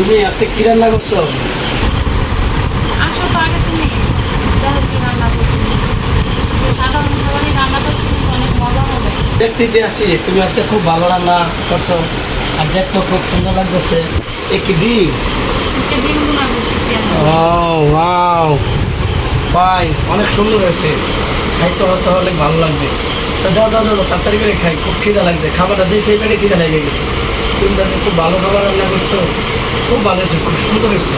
তুমি আজকে কি রান্না করছো? আসো তো আগে তুমি দেখো কি রান্না করছি। সাধারণ খাবারই রান্না করছি, কিন্তু অনেক মজা হবে। দেখতে আছি তুমি আজকে খুব ভালো রান্না করছো, আর দেখতে খুব সুন্দর লাগতেছে। একটি ডিম। আজকে ডিম ভুনা করছি পেঁয়াজ ও ওয়াও, ফাইন, অনেক সুন্দর হয়েছে। খাইতে হতে অনেক ভালো লাগবে। তো যাও যাও যাও, তাড়াতাড়ি করে খাই, খুব খিদা লাগছে। খাবারটা দেখে পেটে খিদা লেগে গেছে। তুমি আজকে খুব ভালো খাবার রান্না করছো, খুব ভালো হয়েছে, খুব সুন্দর হয়েছে।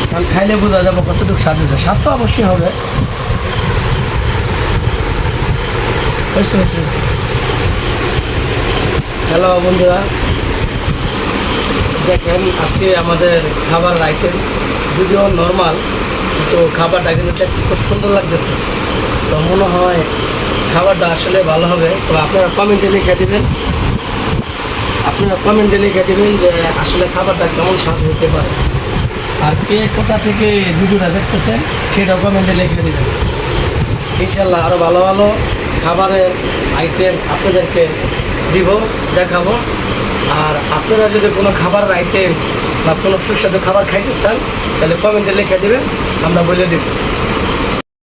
কারণ খাইলে বোঝা যাবো কতটুকু স্বাদ হয়েছে। স্বাদ তো অবশ্যই হবে। হয়েছে হয়েছে হয়েছে। হ্যালো বন্ধুরা, দেখেন আজকে আমাদের খাবার আইটেম যদিও নর্মাল, কিন্তু খাবারটা কিন্তু দেখতে খুব সুন্দর লাগতেছে। তো মনে হয় খাবারটা আসলে ভালো হবে। তো আপনারা কমেন্টে লিখে দেবেন, যে আসলে খাবারটা কেমন স্বাদ হতে পারে। আর কে কোথা থেকে ভিডিওটা দেখতেছেন সেটাও কমেন্টে লিখে দেবেন। ইনশাল্লাহ আরও ভালো ভালো খাবারের আইটেম আপনাদেরকে দিব, দেখাবো। আর আপনারা যদি কোনো খাবারের আইটেম বা কোনো সুস্বাদু খাবার খাইতে চান, তাহলে কমেন্টে লিখে দেবেন, আমরা বলে দেব।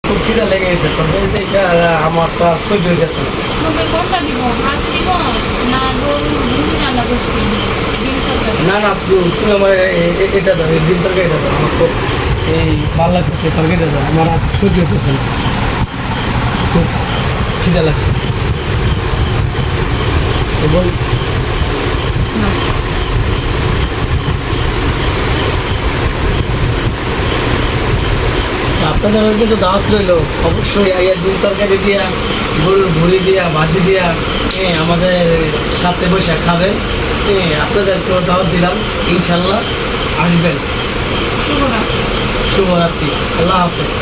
খুব খিদা লেগে গেছে, তবে দেখে আমার তো আর সহ্য হয়ে গেছে না। তোমাকে কোনটা দিব, মাছ দিব না মুরগি রান্না করছি ডিম তরকারি? না না, তুমি আমার এটা দাও, এই ডিম তরকারিটা দাও। আমার খুব এই ভালো লাগতেছে, তরকারিটা দাও, আমার আর সহ্য হতেছে না, খুব খিদা লাগছে। এবং না। আপনাদের কিন্তু দাওয়াত রইল, অবশ্যই আইয়ার ডিম তরকারি দিয়া, গরুর ভুড়ি দিয়া, ভাজি দিয়া আমাদের সাথে বসে খাবেন। আপনাদেরকেও দাওয়াত দিলাম, ইনশাল্লাহ আসবেন। শুভরাত্রি। শুভরাত্রি, আল্লাহ হাফেজ।